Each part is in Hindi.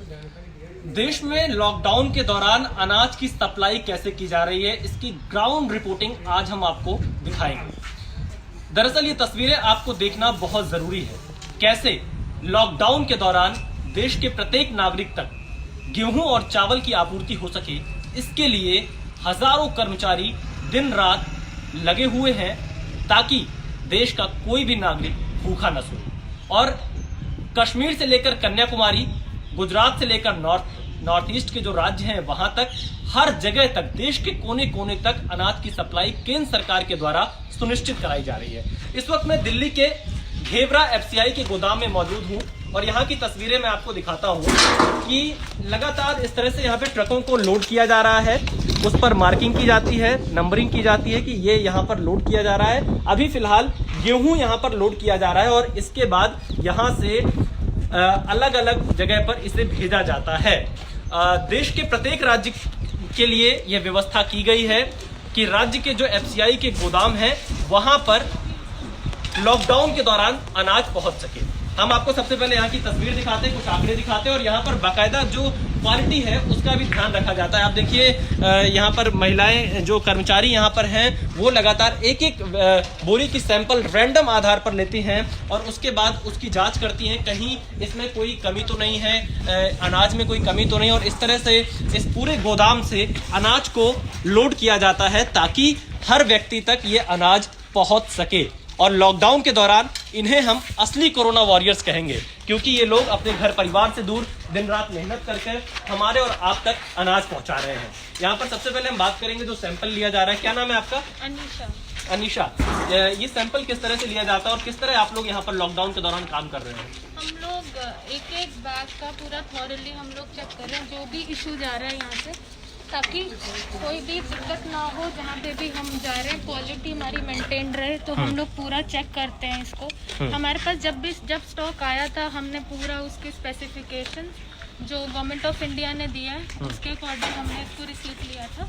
देश में लॉकडाउन के दौरान अनाज की सप्लाई कैसे की जा रही है, इसकी ग्राउंड रिपोर्टिंग आज हम आपको दिखाएंगे। दरअसल ये तस्वीरें आपको देखना बहुत जरूरी है। कैसे लॉकडाउन के दौरान देश के प्रत्येक नागरिक तक गेहूं और चावल की आपूर्ति हो सके, इसके लिए हजारों कर्मचारी दिन रात लगे हुए हैं ताकि देश का कोई भी नागरिक भूखा न सोए। और कश्मीर से लेकर कन्याकुमारी, गुजरात से लेकर नॉर्थ ईस्ट के जो राज्य हैं वहां तक, हर जगह तक, देश के कोने कोने तक अनाज की सप्लाई केंद्र सरकार के द्वारा सुनिश्चित कराई जा रही है। इस वक्त मैं दिल्ली के घेवरा एफसीआई के गोदाम में मौजूद हूं और यहाँ की तस्वीरें मैं आपको दिखाता हूँ कि लगातार इस तरह से यहाँ पे ट्रकों को लोड किया जा रहा है। उस पर मार्किंग की जाती है, नंबरिंग की जाती है कि ये यहाँ पर लोड किया जा रहा है। अभी फिलहाल गेहूं यहाँ पर लोड किया जा रहा है और इसके बाद यहाँ से अलग अलग जगह पर इसे भेजा जाता है। देश के प्रत्येक राज्य के लिए यह व्यवस्था की गई है कि राज्य के जो एफसीआई के गोदाम हैं वहां पर लॉकडाउन के दौरान अनाज पहुंच सके। हम आपको सबसे पहले यहाँ की तस्वीर दिखाते हैं, कुछ आंकड़े दिखाते हैं और यहाँ पर बाकायदा जो क्वालिटी है उसका भी ध्यान रखा जाता है। आप देखिए यहाँ पर महिलाएं, जो कर्मचारी यहाँ पर हैं, वो लगातार एक एक बोरी की सैंपल रैंडम आधार पर लेती हैं और उसके बाद उसकी जांच करती हैं, कहीं इसमें कोई कमी तो नहीं है, अनाज में कोई कमी तो नहीं। और इस तरह से इस पूरे गोदाम से अनाज को लोड किया जाता है ताकि हर व्यक्ति तक ये अनाज पहुँच सके। और लॉकडाउन के दौरान इन्हें हम असली कोरोना वॉरियर्स कहेंगे, क्योंकि ये लोग अपने घर परिवार से दूर दिन रात मेहनत करके हमारे और आप तक अनाज पहुंचा रहे हैं। यहाँ पर सबसे पहले हम बात करेंगे जो सैंपल लिया जा रहा है। क्या नाम है आपका? अनीशा। ये सैंपल किस तरह से लिया जाता है और किस तरह आप लोग यहाँ पर लॉकडाउन के दौरान काम कर रहे हैं? हम लोग एक एक बैग का पूरा थॉरली हम लोग चेक कर रहे हैं, जो भी इशू जा रहा है यहाँ से, ताकि कोई भी दिक्कत ना हो। जहाँ पे भी हम जा रहे हैं क्वालिटी हमारी मेंटेन रहे, तो हम लोग पूरा चेक करते हैं इसको। हमारे पास जब स्टॉक आया था, हमने पूरा उसके स्पेसिफिकेशन जो गवर्नमेंट ऑफ इंडिया ने दिया है उसके अकॉर्डिंग हमने इसको रिसीव लिया था।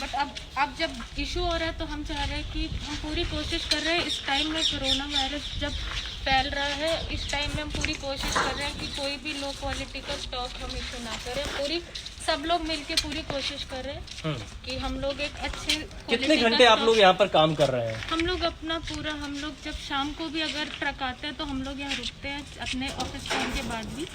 बट अब जब इशू हो रहा है तो हम चाह रहे हैं कि हम पूरी कोशिश कर रहे हैं, इस टाइम में कोरोना वायरस जब फैल रहा है, इस टाइम में हम पूरी कोशिश कर रहे हैं कि कोई भी लो क्वालिटी का स्टॉक हम इशू ना करें। पूरी सब लोग मिलके पूरी कोशिश कर रहे हैं कि हम लोग एक अच्छे। कितने घंटे आप लोग यहाँ पर काम कर रहे हैं? हम लोग अपना पूरा, हम लोग जब शाम को भी अगर ट्रक आते हैं तो हम लोग यहाँ रुकते हैं, अपने ऑफिस टाइम के बाद भी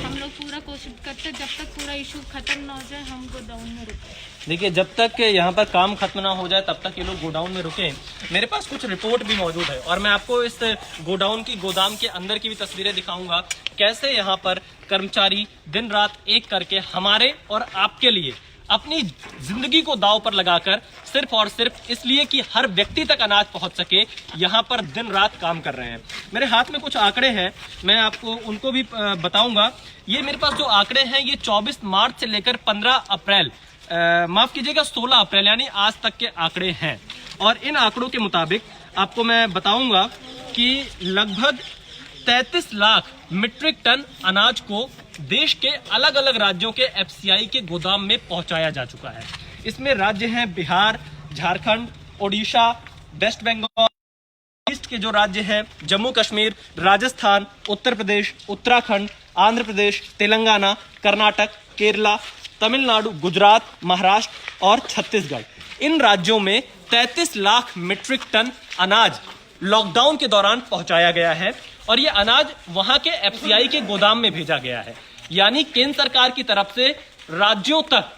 हम लोग पूरा कोशिश करते हैं जब तक पूरा इशू खत्म ना हो जाए हम गोडाउन में रुके। देखिए, जब तक यहाँ पर काम खत्म ना हो जाए तब तक ये लोग गोडाउन में रुके। मेरे पास कुछ रिपोर्ट भी मौजूद है और मैं आपको इस गोडाउन की, गोदाम के अंदर की भी तस्वीरें दिखाऊंगा, कैसे यहाँ पर कर्मचारी दिन रात एक करके हमारे और आपके लिए अपनी जिंदगी को दांव पर लगाकर सिर्फ और सिर्फ इसलिए कि हर व्यक्ति तक अनाज पहुंच सके, यहाँ पर दिन रात काम कर रहे हैं। मेरे हाथ में कुछ आंकड़े हैं, मैं आपको उनको भी बताऊंगा। ये मेरे पास जो आंकड़े हैं ये 24 मार्च से लेकर 15 अप्रैल, माफ कीजिएगा 16 अप्रैल यानी आज तक के आंकड़े हैं। और इन आंकड़ों के मुताबिक आपको मैं बताऊंगा कि लगभग 33 लाख मीट्रिक टन अनाज को देश के अलग अलग राज्यों के एफसीआई के गोदाम में पहुंचाया जा चुका है। इसमें राज्य हैं बिहार, झारखंड, ओडिशा, वेस्ट बंगाल, ईस्ट के जो राज्य हैं जम्मू कश्मीर, राजस्थान, उत्तर प्रदेश, उत्तराखंड, आंध्र प्रदेश, तेलंगाना, कर्नाटक, केरला, तमिलनाडु, गुजरात, महाराष्ट्र और छत्तीसगढ़। इन राज्यों में 33 लाख मीट्रिक टन अनाज लॉकडाउन के दौरान पहुंचाया गया है और ये अनाज वहां के एफसीआई के गोदाम में भेजा गया है। यानी केंद्र सरकार की तरफ से राज्यों तक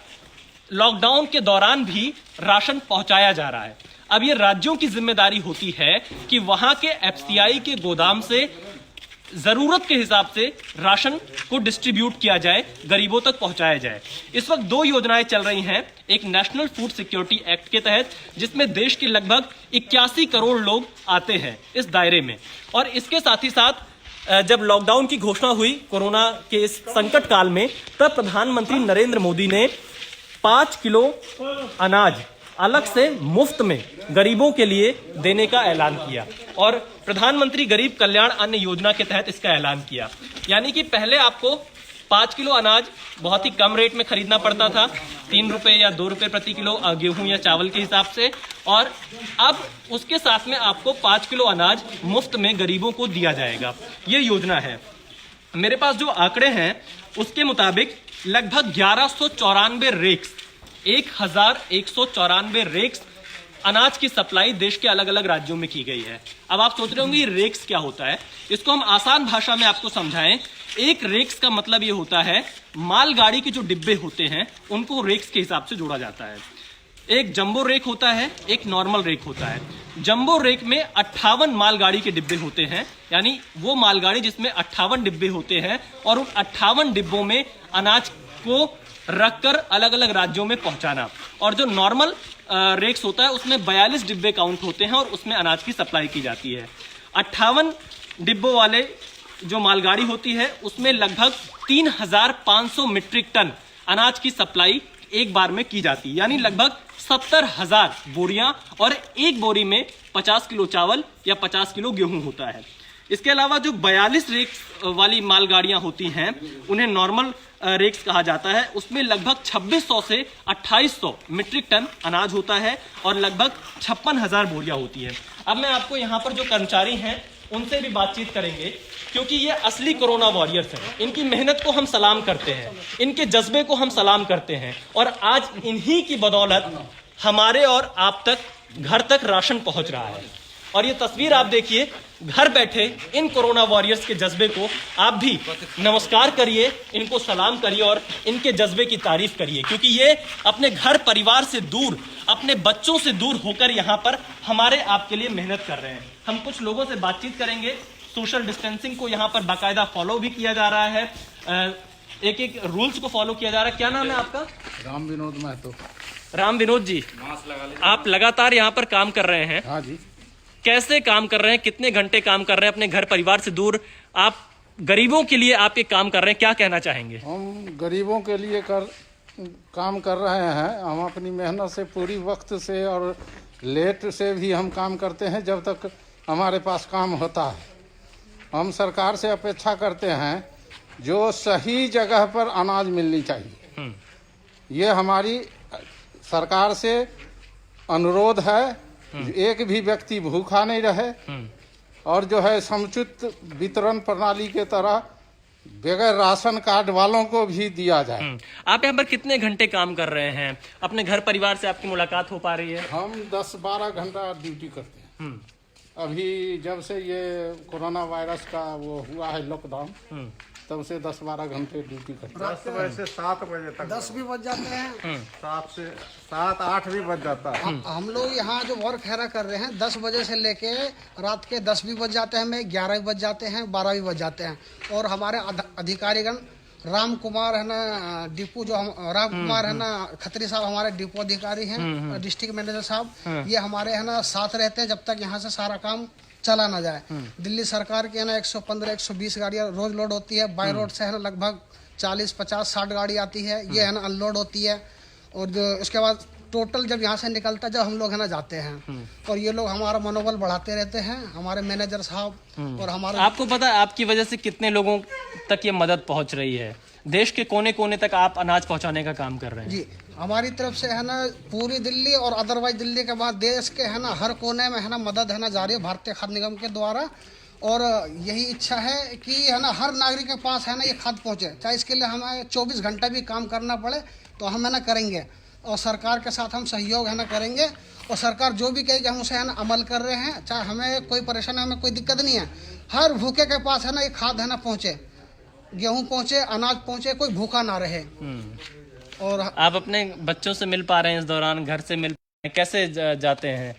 लॉकडाउन के दौरान भी राशन पहुंचाया जा रहा है। अब ये राज्यों की जिम्मेदारी होती है कि वहां के एफसीआई के गोदाम से जरूरत के हिसाब से राशन को डिस्ट्रीब्यूट किया जाए, गरीबों तक पहुंचाया जाए। इस वक्त 2 योजनाएं चल रही हैं, एक नेशनल फूड सिक्योरिटी एक्ट के तहत, जिसमें देश के लगभग 81 करोड़ लोग आते हैं इस दायरे में, और इसके साथ ही साथ जब लॉकडाउन की घोषणा हुई कोरोना के इस संकट काल में, तब प्रधानमंत्री नरेंद्र मोदी ने 5 किलो अनाज अलग से मुफ्त में गरीबों के लिए देने का ऐलान किया और प्रधानमंत्री गरीब कल्याण अन्न योजना के तहत इसका ऐलान किया। यानी कि पहले आपको 5 किलो अनाज बहुत ही कम रेट में खरीदना पड़ता था, 3 रुपए या 2 रुपए प्रति किलो गेहूं या चावल के हिसाब से, और अब उसके साथ में आपको 5 किलो अनाज मुफ्त में गरीबों को दिया जाएगा। ये योजना है। मेरे पास जो आंकड़े हैं उसके मुताबिक लगभग 1194 रेक्स 1194 रेक्स अनाज की सप्लाई देश के अलग अलग राज्यों में की गई है। अब आप सोच रहे होंगे रेक्स क्या होता है, इसको हम आसान भाषा में आपको समझाएं। एक रेक्स का मतलब ये होता है मालगाड़ी के जो डिब्बे होते हैं उनको रेक्स के हिसाब से जोड़ा जाता है। एक जंबो रेक होता है, एक नॉर्मल रेक होता है। जंबो रेक में 58 मालगाड़ी के डिब्बे होते हैं, यानी वो मालगाड़ी जिसमें 58 डिब्बे होते हैं और उन 58 डिब्बों में अनाज को रखकर अलग अलग राज्यों में पहुंचाना। और जो नॉर्मल रेक्स होता है उसमें 42 डिब्बे काउंट होते हैं और उसमें अनाज की सप्लाई की जाती है। 58 डिब्बों वाले जो मालगाड़ी होती है उसमें लगभग 3500 मीट्रिक टन अनाज की सप्लाई एक बार में की जाती है, यानी लगभग 70,000 बोरियां, और एक बोरी में 50 किलो चावल या 50 किलो गेहूं होता है। इसके अलावा जो 42 रेक्स वाली मालगाड़ियां होती हैं उन्हें नॉर्मल रेक्स कहा जाता है। उसमें लगभग 2600 से 2800 मीट्रिक टन अनाज होता है और लगभग 56,000 बोरियां होती है। अब मैं आपको यहाँ पर जो कर्मचारी हैं उनसे भी बातचीत करेंगे, क्योंकि ये असली कोरोना वॉरियर्स हैं। इनकी मेहनत को हम सलाम करते हैं, इनके जज्बे को हम सलाम करते हैं, और आज इन्हीं की बदौलत हमारे और आप तक घर तक राशन पहुंच रहा है। और ये तस्वीर आप देखिए, घर बैठे इन कोरोना वॉरियर्स के जज्बे को आप भी नमस्कार करिए, इनको सलाम करिए और इनके जज्बे की तारीफ करिए, क्योंकि ये अपने घर परिवार से दूर, अपने बच्चों से दूर होकर यहाँ पर हमारे आपके लिए मेहनत कर रहे हैं। हम कुछ लोगों से बातचीत करेंगे। सोशल डिस्टेंसिंग को यहाँ पर बाकायदा फॉलो भी किया जा रहा है, एक एक रूल्स को फॉलो किया जा रहा है। क्या नाम है आपका? राम विनोद महतो। राम विनोद जी, आप लगातार यहाँ पर काम कर रहे हैं। हाँ जी। कैसे काम कर रहे हैं, कितने घंटे काम कर रहे हैं अपने घर परिवार से दूर? आप गरीबों के लिए आप ये काम कर रहे हैं, क्या कहना चाहेंगे? हम गरीबों के लिए काम कर रहे हैं। हम अपनी मेहनत से पूरी वक्त से और लेट से भी हम काम करते हैं जब तक हमारे पास काम होता है। हम सरकार से अपेक्षा करते हैं जो सही जगह पर अनाज मिलनी चाहिए, ये हमारी सरकार से अनुरोध है। एक भी व्यक्ति भूखा नहीं रहे और जो है समुचित वितरण प्रणाली के तरह बगैर राशन कार्ड वालों को भी दिया जाए। आप यहाँ पर कितने घंटे काम कर रहे हैं? अपने घर परिवार से आपकी मुलाकात हो पा रही है? हम 10-12 घंटा ड्यूटी करते हैं। अभी जब से ये कोरोना वायरस का वो हुआ है लॉकडाउन, तब से 10-12 घंटे ड्यूटी करते हैं। 10 बजे से 7 बजे तक 10 भी बज जाते हैं, 7 से 7-8 भी बज जाता है। हम लोग यहाँ जो वर्क हैरा कर रहे हैं 10 बजे से लेके रात के 10 भी बज जाते हैं, हमें 11 भी बज जाते हैं, 12 भी बज जाते हैं। और हमारे अधिकारीगण राम कुमार है ना, डिपो जो राम कुमार है ना खत्री साहब, हमारे डिपो अधिकारी हैं, डिस्ट्रिक्ट मैनेजर साहब, ये हमारे है ना साथ रहते हैं जब तक यहाँ से सारा काम चला ना जाए। दिल्ली सरकार की है ना 115-120 गाड़ियाँ रोज लोड होती है। बाय रोड से है ना लगभग 40-50-60 गाड़ी आती है, ये है ना अनलोड होती है। और जो उसके बाद टोटल जब यहाँ से निकलता है, जब हम लोग है ना जाते हैं, और ये लोग हमारा मनोबल बढ़ाते रहते हैं, हमारे मैनेजर साहब। और हमारे आपको पता है आपकी वजह से कितने लोगों तक ये मदद पहुंच रही है? देश के कोने कोने तक आप अनाज पहुंचाने का काम कर रहे हैं। जी, हमारी तरफ से है ना पूरी दिल्ली और अदरवाइज दिल्ली के बाद देश के है ना हर कोने में है ना मदद है ना जारी है भारतीय खाद्य निगम के द्वारा। और यही इच्छा है कि है ना हर नागरिक के पास है ना ये खाद पहुंचे, चाहे इसके लिए हमें 24 घंटा भी काम करना पड़े तो हम है ना करेंगे। और सरकार के साथ हम सहयोग है ना करेंगे, और सरकार जो भी कहेगी हम उसे है ना अमल कर रहे हैं। चाहे हमें कोई परेशानी, हमें कोई दिक्कत नहीं है। हर भूखे के पास है ना ये खाद है ना पहुँचे, गेहूँ पहुँचे, अनाज पहुँचे, कोई भूखा ना रहे। और आप अपने बच्चों से मिल पा रहे हैं इस दौरान? घर से मिल कैसे जाते हैं?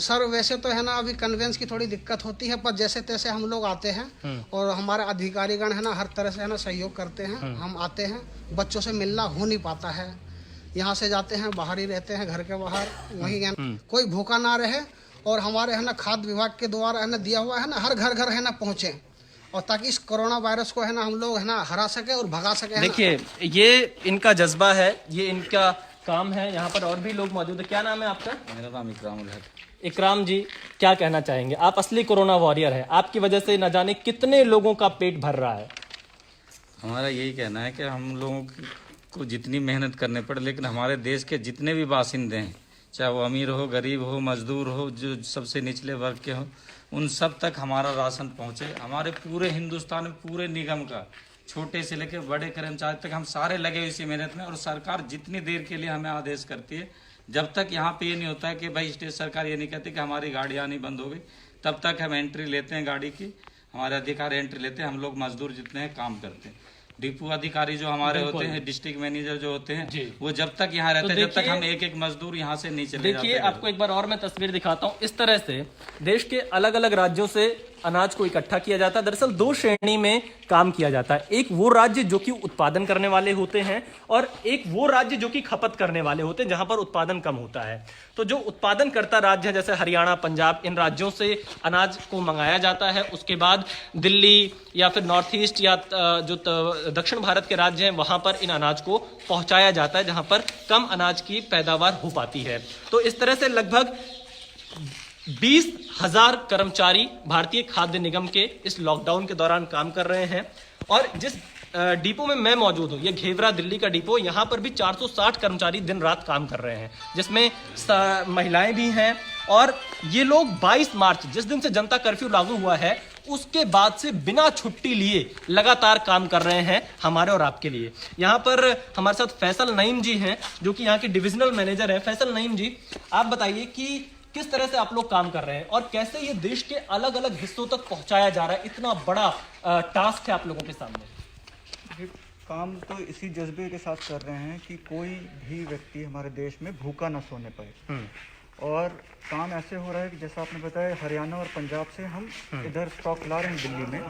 सर वैसे तो है ना अभी कन्वेंस की थोड़ी दिक्कत होती है, पर जैसे तैसे हम लोग आते हैं और हमारे अधिकारीगण है ना हर तरह से है ना सहयोग करते हैं। हम आते हैं, बच्चों से मिलना हो नहीं पाता है, यहाँ से जाते हैं, बाहर ही रहते हैं, घर के बाहर, वहीं कोई भूखा ना रहे। और हमारे है ना खाद्य विभाग के द्वारा है ना दिया हुआ है ना हर घर घर है ना पहुँचे, और ताकि इस कोरोना वायरस को है ना हम लोग है ना हरा सके और भगा सके। देखिए ये इनका जज्बा है, ये इनका काम है। यहाँ पर और भी लोग मौजूद है। क्या नाम है आपका? मेरा नाम इकरामुल है। इकराम जी, क्या कहना चाहेंगे? आप असली कोरोना वॉरियर है, आपकी वजह से न जाने कितने लोगों का पेट भर रहा है। हमारा यही कहना है कि हम लोगों को जितनी मेहनत करने पड़े, लेकिन हमारे देश के जितने भी बासिंदे हैं, चाहे वो अमीर हो, गरीब हो, मजदूर हो, जो सबसे निचले वर्ग के हो, उन सब तक हमारा राशन पहुंचे। हमारे पूरे हिंदुस्तान में पूरे निगम का छोटे से लेकर बड़े कर्मचारी तक हम सारे लगे हुए इसी मेहनत में। और सरकार जितनी देर के लिए हमें आदेश करती है, जब तक यहाँ पे ये नहीं होता है कि भाई स्टेट सरकार ये नहीं कहती कि हमारी गाड़ी आनी बंद हो गई, तब तक हम एंट्री लेते हैं गाड़ी की, हमारे अधिकारी एंट्री लेते हैं। हम लोग मजदूर जितने हैं काम करते हैं। डिपो अधिकारी जो हमारे होते हैं, डिस्ट्रिक्ट मैनेजर जो होते हैं, वो जब तक यहाँ रहते हैं, जब तक हम एक एक मजदूर यहाँ से नहीं चले जाते। देखिए आपको एक बार और मैं तस्वीर दिखाता हूँ। इस तरह से देश के अलग अलग राज्यों से अनाज को इकट्ठा किया जाता है। दरअसल दो श्रेणी में काम किया जाता है। एक वो राज्य जो कि उत्पादन करने वाले होते हैं और एक वो राज्य जो कि खपत करने वाले होते हैं, जहां पर उत्पादन कम होता है। तो जो उत्पादन करता राज्य है जैसे हरियाणा, पंजाब, इन राज्यों से अनाज को मंगाया जाता है। उसके बाद दिल्ली या फिर नॉर्थ ईस्ट या जो दक्षिण भारत के राज्य हैं वहां पर इन अनाज को पहुंचाया जाता है, जहां पर कम अनाज की पैदावार हो पाती है। तो इस तरह से लगभग 20,000 कर्मचारी भारतीय खाद्य निगम के इस लॉकडाउन के दौरान काम कर रहे हैं। और जिस डिपो में मैं मौजूद हूँ, ये घेवरा दिल्ली का डिपो, यहाँ पर भी 460 कर्मचारी दिन रात काम कर रहे हैं, जिसमें महिलाएं भी हैं। और ये लोग 22 मार्च जिस दिन से जनता कर्फ्यू लागू हुआ है उसके बाद से बिना छुट्टी लिए लगातार काम कर रहे हैं हमारे और आपके लिए। यहाँ पर हमारे साथ फैसल नईम जी हैं जो कि यहाँ के डिविजनल मैनेजर हैं। फैसल नईम जी, आप बताइए कि किस तरह से आप लोग काम कर रहे हैं और कैसे ये देश के अलग अलग हिस्सों तक पहुंचाया जा रहा है? इतना बड़ा टास्क है आप लोगों के सामने। काम तो इसी जज्बे के साथ कर रहे हैं कि कोई भी व्यक्ति हमारे देश में भूखा न सोने पाए। और काम ऐसे हो रहा है कि जैसा आपने बताया, हरियाणा और पंजाब से हम इधर स्टॉक ला रहे हैं दिल्ली में।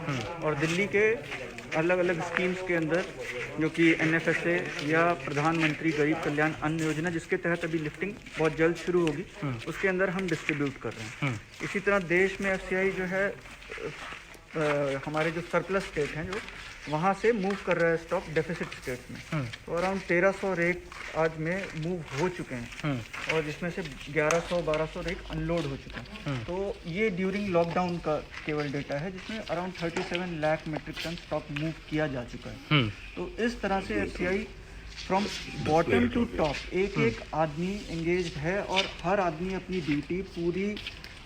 और दिल्ली के अलग अलग स्कीम्स के अंदर जो कि NFSA या प्रधानमंत्री गरीब कल्याण अन्न योजना, जिसके तहत अभी लिफ्टिंग बहुत जल्द शुरू होगी, उसके अंदर हम डिस्ट्रीब्यूट कर रहे हैं। इसी तरह देश में FCI जो है हमारे जो सरप्लस स्टेट हैं जो वहाँ से मूव कर रहा है स्टॉक डेफिसिट स्टेट में। तो अराउंड 1300 रेक आज में मूव हो चुके हैं और जिसमें से 1100-1200 रेक अनलोड हो चुके हैं। तो ये ड्यूरिंग लॉकडाउन का केवल डेटा है, जिसमें around 37 lakh metric ton stock move किया जा चुका है। तो इस तरह से FCI from bottom to top एक एक आदमी एंगेज्ड है और हर आदमी अपनी ड्यूटी पूरी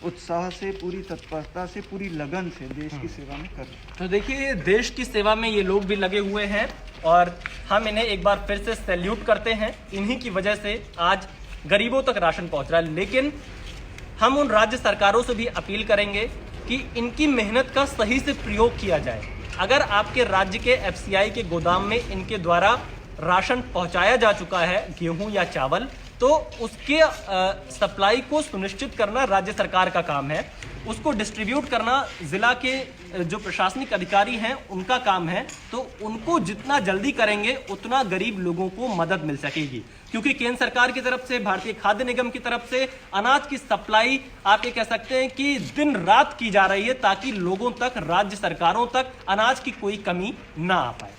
उत्साह से, पूरी तत्परता से, पूरी लगन से देश की सेवा में कर रहे हैं। तो देखिए, देश की सेवा में ये लोग भी लगे हुए हैं और हम इन्हें एक बार फिर से सैल्यूट करते हैं। इन्हीं की वजह से आज गरीबों तक राशन पहुंच रहा है। लेकिन हम उन राज्य सरकारों से भी अपील करेंगे कि इनकी मेहनत का सही से प्रयोग किया जाए। अगर आपके राज्य के FCI के गोदाम में इनके द्वारा राशन पहुंचाया जा चुका है, गेहूं या चावल, तो उसके सप्लाई को सुनिश्चित करना राज्य सरकार का काम है। उसको डिस्ट्रीब्यूट करना जिला के जो प्रशासनिक अधिकारी हैं उनका काम है। तो उनको जितना जल्दी करेंगे उतना गरीब लोगों को मदद मिल सकेगी, क्योंकि केंद्र सरकार की तरफ से, भारतीय खाद्य निगम की तरफ से अनाज की सप्लाई आप ये कह सकते हैं कि दिन रात की जा रही है, ताकि लोगों तक, राज्य सरकारों तक अनाज की कोई कमी ना आ पाए।